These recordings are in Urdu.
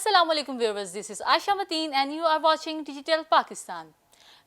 Assalamu alaikum viewers, this is Aisha Mateen and you are watching Digital Pakistan.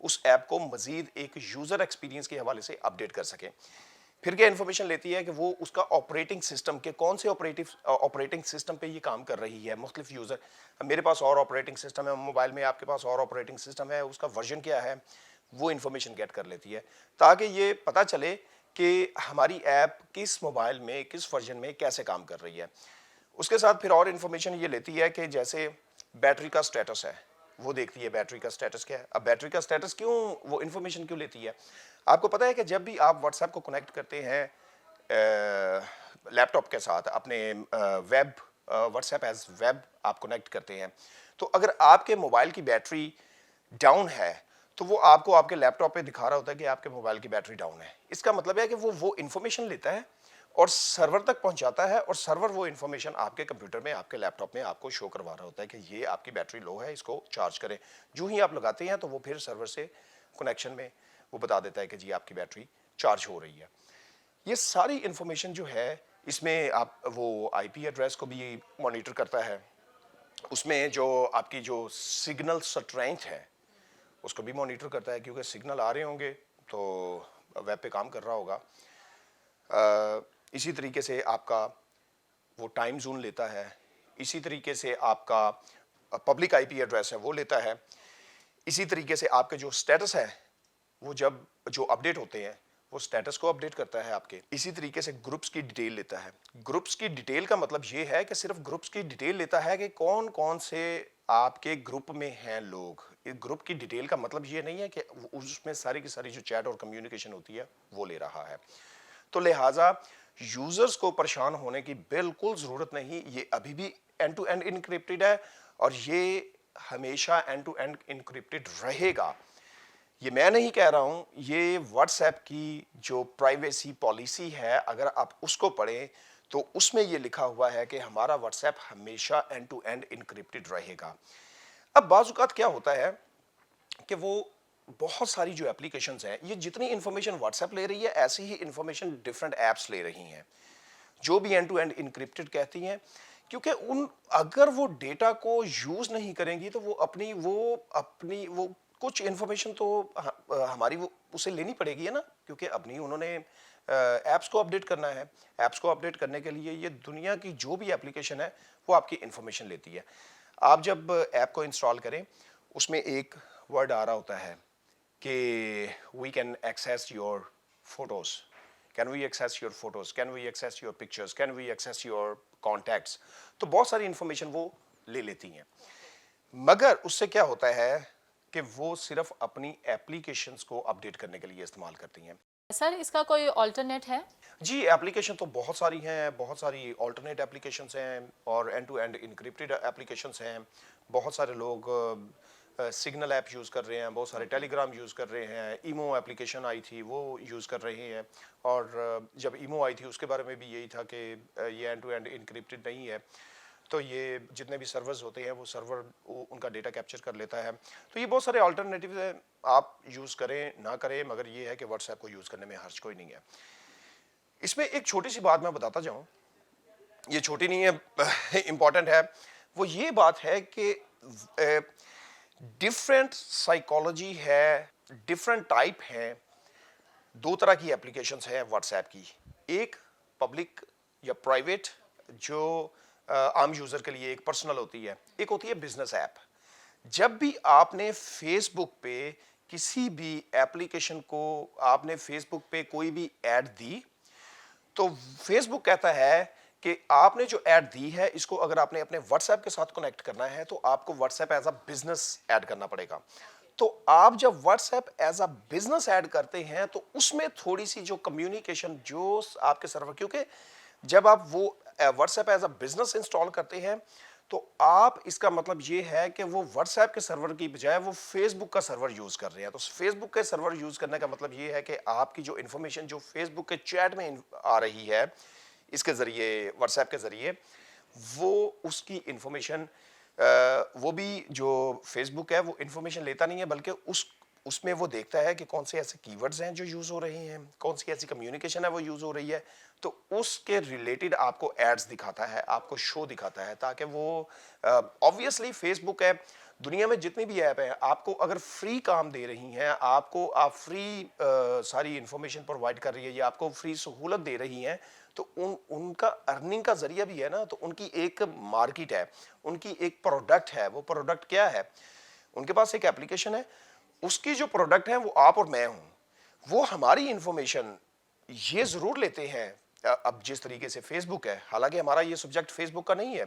اس ایپ کو مزید ایک یوزر ایکسپیرینس کے حوالے سے اپڈیٹ کر سکیں. پھر کیا انفارمیشن لیتی ہے کہ وہ اس کا آپریٹنگ سسٹم کے کون سے آپریٹنگ سسٹم پہ یہ کام کر رہی ہے. مختلف یوزر, میرے پاس اور آپریٹنگ سسٹم ہے موبائل میں, آپ کے پاس اور آپریٹنگ سسٹم ہے, اس کا ورژن کیا ہے, وہ انفارمیشن گیٹ کر لیتی ہے تاکہ یہ پتہ چلے کہ ہماری ایپ کس موبائل میں کس ورژن میں کیسے کام کر رہی ہے. اس کے ساتھ پھر اور انفارمیشن یہ لیتی ہے کہ جیسے بیٹری کا سٹیٹس ہے, وہ دیکھتی ہے بیٹری کا سٹیٹس کیا ہے. اب بیٹری کا سٹیٹس کیوں, وہ انفارمیشن کیوں لیتی ہے؟ آپ کو پتہ ہے کہ جب بھی آپ واٹس ایپ کو کنیکٹ کرتے ہیں لیپ ٹاپ کے ساتھ, اپنے web what's app as web آپ کنیکٹ کرتے ہیں, تو اگر آپ کے موبائل کی بیٹری ڈاؤن ہے تو وہ آپ کو آپ کے لیپ ٹاپ پہ دکھا رہا ہوتا ہے کہ آپ کے موبائل کی بیٹری ڈاؤن ہے. اس کا مطلب ہے کہ وہ انفارمیشن لیتا ہے اور سرور تک پہنچاتا ہے, اور سرور وہ انفارمیشن آپ کے کمپیوٹر میں, آپ کے لیپ ٹاپ میں آپ کو شو کروا رہا ہوتا ہے کہ یہ آپ کی بیٹری لو ہے, اس کو چارج کریں. جو ہی آپ لگاتے ہیں تو وہ پھر سرور سے کنیکشن میں وہ بتا دیتا ہے کہ جی آپ کی بیٹری چارج ہو رہی ہے. یہ ساری انفارمیشن جو ہے اس میں آپ وہ آئی پی ایڈریس کو بھی مانیٹر کرتا ہے, اس میں جو آپ کی جو سگنل سٹرینتھ ہے اس کو بھی مانیٹر کرتا ہے, کیونکہ سگنل آ رہے ہوں گے تو ویب پہ کام کر رہا ہوگا. اسی طریقے سے آپ کا وہ ٹائم زون لیتا ہے, اسی طریقے سے آپ کا پبلک آئی پی ایڈریس ہے وہ لیتا ہے, اسی طریقے سے آپ کے جو سٹیٹس ہے وہ جب جو اپڈیٹ ہوتے ہیں وہ سٹیٹس کو اپڈیٹ کرتا ہے آپ کے. اسی طریقے سے گروپس کی ڈیٹیل لیتا ہے. گروپس کی ڈیٹیل کا مطلب یہ ہے کہ صرف گروپس کی ڈیٹیل لیتا ہے کہ کون کون سے آپ کے گروپ میں ہیں لوگ. گروپ کی ڈیٹیل کا مطلب یہ نہیں ہے کہ اس میں ساری کی ساری جو چیٹ اور کمیونیکیشن ہوتی ہے وہ لے رہا ہے. تو لہٰذا یوزرز کو پریشان ہونے کی بالکل ضرورت نہیں, یہ ابھی بھی اینڈ ٹو اینڈ انکرپٹڈ ہے اور یہ ہمیشہ اینڈ ٹو اینڈ انکرپٹڈ رہے گا. یہ میں نہیں کہہ رہا ہوں, یہ واٹس ایپ کی جو پرائیویسی پالیسی ہے اگر آپ اس کو پڑھیں تو اس میں یہ لکھا ہوا ہے کہ ہمارا واٹس ایپ ہمیشہ اینڈ ٹو اینڈ انکرپٹڈ رہے گا. اب بعض اوقات کیا ہوتا ہے کہ وہ بہت ساری جو اپلیکیشنز ہیں, یہ جتنی انفارمیشن واٹس ایپ لے رہی ہے ایسی ہی انفارمیشن ڈفرینٹ ایپس لے رہی ہیں جو بھی اینڈ ٹو اینڈ انکرپٹڈ کہتی ہیں, کیونکہ اگر وہ ڈیٹا کو یوز نہیں کریں گی تو وہ اپنی کچھ انفارمیشن تو ہماری وہ اسے لینی پڑے گی ہے نا, کیونکہ اپنی انہوں نے ایپس کو اپڈیٹ کرنا ہے. ایپس کو اپڈیٹ کرنے کے لیے یہ دنیا کی جو بھی اپلیکیشن ہے وہ آپ کی انفارمیشن لیتی ہے. آپ جب ایپ کو انسٹال کریں اس میں ایک ورڈ آ رہا ہوتا ہے کہ we can access your photos, can we access your photos, can we access your pictures, can we access your contacts. تو بہت ساری انفارمیشن وہ لے لیتی ہیں, مگر اس سے کیا ہوتا ہے کہ وہ صرف اپنی ایپلیکیشنز کو اپڈیٹ کرنے کے لیے استعمال کرتی ہیں. سر اس کا کوئی آلٹرنیٹ ہے؟ جی ایپلیکیشن تو بہت ساری ہیں, بہت ساری آلٹرنیٹ ایپلیکیشنز ہیں اور end to end encrypted applications ہیں. بہت سارے لوگ سگنل ایپ یوز کر رہے ہیں, بہت سارے ٹیلی گرام یوز کر رہے ہیں, ایمو ایپلیکیشن آئی تھی وہ یوز کر رہے ہیں. اور جب ایمو آئی تھی اس کے بارے میں بھی یہی تھا کہ یہ اینڈ ٹو اینڈ انکرپٹڈ نہیں ہے, تو یہ جتنے بھی سرورز ہوتے ہیں وہ سرور ان کا ڈیٹا کیپچر کر لیتا ہے. تو یہ بہت سارے آلٹرنیٹیوز ہیں, آپ یوز کریں نہ کریں, مگر یہ ہے کہ واٹس ایپ کو یوز کرنے میں حرج کوئی نہیں ہے. اس میں ایک چھوٹی سی بات میں بتاتا جاؤں, یہ چھوٹی نہیں ہے, امپورٹنٹ ہے. وہ یہ بات ہے کہ ڈفرینٹ سائیکالوجی ہے, ڈفرینٹ ٹائپ ہیں. دو طرح کی اپلیکیشنز ہیں واٹس ایپ کی, ایک پبلک یا پرائیویٹ جو عام یوزر کے لیے ایک پرسنل ہوتی ہے, ایک ہوتی ہے بزنس ایپ. جب بھی آپ نے فیس بک پہ کسی بھی ایپلیکیشن کو, آپ نے فیس بک پہ کوئی بھی ایڈ دی تو فیس بک کہتا ہے کہ آپ نے جو ایڈ دی ہے اس کو اگر آپ نے اپنے واٹس ایپ کے ساتھ کنیکٹ کرنا ہے تو آپ کو WhatsApp as a business add کرنا پڑے گا. تو آپ جب WhatsApp as a business add کرتے ہیں تو اس میں تھوڑی سی جو کمیونیکیشن جو آپ کے سرور, کیونکہ جب آپ وہ what's app as a business install کرتے ہیں تو آپ اس کا مطلب یہ ہے کہ وہ واٹس ایپ کے سرور کی بجائے وہ فیس بک کا سرور یوز کر رہے ہیں. تو فیس بک کے سرور یوز کرنے کا مطلب یہ ہے کہ آپ کی جو انفارمیشن جو فیس بک کے چیٹ میں آ رہی ہے اس کے ذریعے, واٹس ایپ کے ذریعے, وہ اس کی انفارمیشن وہ بھی جو فیس بک ہے وہ انفارمیشن لیتا نہیں ہے, بلکہ اس میں وہ دیکھتا ہے کہ کون سے ایسے کی ورڈز ہیں جو یوز ہو رہے ہیں, کون سی ایسی کمیونیکیشن ہے وہ یوز ہو رہی ہے, تو اس کے ریلیٹڈ آپ کو ایڈز دکھاتا ہے, آپ کو شو دکھاتا ہے, تاکہ وہ آبویسلی فیس بک ہے دنیا میں جتنی بھی ایپ ہیں آپ کو اگر فری کام دے رہی ہیں, آپ فری ساری انفارمیشن پرووائڈ کر رہی ہے یا آپ کو فری سہولت دے رہی ہیں, تو ان کا ارننگ کا ذریعہ بھی ہے نا. تو ان کی ایک مارکیٹ ہے, ان کی ایک پروڈکٹ ہے. وہ پروڈکٹ کیا ہے؟ ان کے پاس ایک اپلیکیشن ہے, اس کی جو پروڈکٹ ہے وہ آپ اور میں ہوں. وہ ہماری انفارمیشن یہ ضرور لیتے ہیں. اب جس طریقے سے فیس بک ہے, حالانکہ ہمارا یہ سبجیکٹ فیس بک کا نہیں ہے,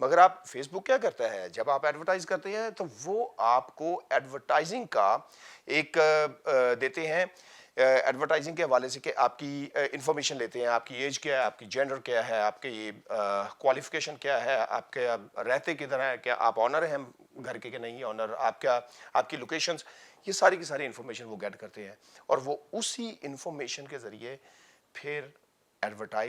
مگر آپ فیس بک کیا کرتا ہے, جب آپ ایڈورٹائز کرتے ہیں تو وہ آپ کو ایڈورٹائزنگ کا ایک دیتے ہیں, ایڈورٹائزنگ کے حوالے سے کہ آپ کی انفارمیشن لیتے ہیں, آپ کی ایج کیا ہے, آپ کی جینڈر کیا ہے, آپ کی کوالیفیکیشن کیا ہے, آپ کے رہتے کدھر ہیں, کیا آپ آنر ہیں گھر کے کہ نہیں آنر, آپ کی لوکیشنز, یہ ساری کی ساری انفارمیشن وہ گیٹ کرتے ہیں. اور وہ اسی انفارمیشن کے ذریعے پھر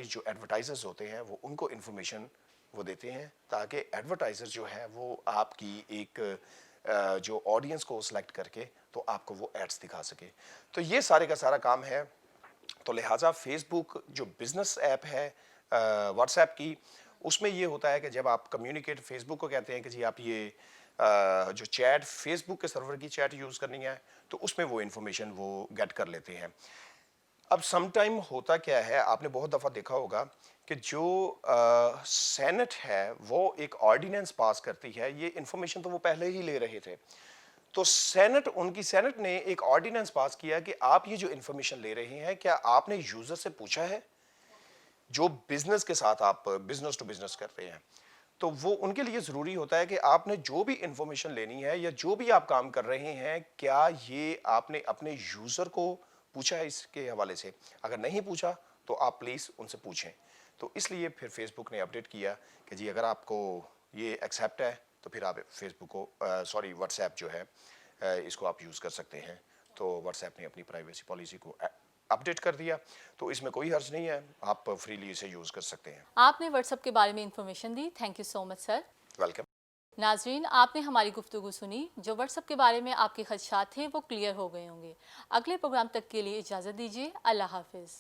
جو ایڈورٹائزرز ہوتے ہیں وہ ان کو انفارمیشن وہ دیتے ہیں, تاکہ ایڈورٹائزر جو ہے وہ آپ کی ایک جو آڈینس کو سلیکٹ کر کے تو آپ کو وہ ایڈز دکھا سکے. تو یہ سارے کا سارا کام ہے. تو لہٰذا فیس بک جو بزنس ایپ ہے واٹس ایپ کی, اس میں یہ ہوتا ہے کہ جب آپ کمیونیکیٹ, فیس بک کو کہتے ہیں کہ جی آپ یہ جو چیٹ فیس بک کے سرور کی چیٹ یوز کرنی ہے, تو اس میں وہ انفارمیشن وہ گیٹ کر لیتے ہیں. اب سم ٹائم ہوتا کیا ہے, آپ نے بہت دفعہ دیکھا ہوگا کہ جو سینٹ ہے وہ ایک آرڈیننس پاس کرتی ہے. یہ انفارمیشن تو وہ پہلے ہی لے رہے تھے, تو ان کی سینٹ نے ایک آرڈیننس پاس کیا کہ آپ یہ جو انفارمیشن لے رہے ہیں, کیا آپ نے یوزر سے پوچھا ہے جو بزنس کے ساتھ آپ بزنس ٹو بزنس کر رہے ہیں. تو وہ ان کے لیے ضروری ہوتا ہے کہ آپ نے جو بھی انفارمیشن لینی ہے یا جو بھی آپ کام کر رہے ہیں, کیا یہ آپ نے اپنے یوزر کو پوچھا ہے اس کے حوالے سے. اگر نہیں پوچھا تو آپ پلیز ان سے پوچھیں. تو اس لیے پھر فیس بک نے اپڈیٹ کیا کہ جی اگر آپ کو یہ ایکسیپٹ ہے تو پھر آپ فیس بک کو واٹس ایپ جو ہے اس کو آپ یوز کر سکتے ہیں. تو واٹس ایپ نے اپنی پرائیویسی پالیسی کو اپڈیٹ کر دیا, تو اس میں کوئی حرج نہیں ہے, آپ فریلی اسے یوز کر سکتے ہیں. آپ نے واٹس ایپ کے بارے میں information the, thank you so much sir. Welcome. ناظرین, آپ نے ہماری گفتگو سنی. جو واٹس ایپ کے بارے میں آپ کے خدشات تھے وہ کلیئر ہو گئے ہوں گے. اگلے پروگرام تک کے لیے اجازت دیجیے. اللہ حافظ.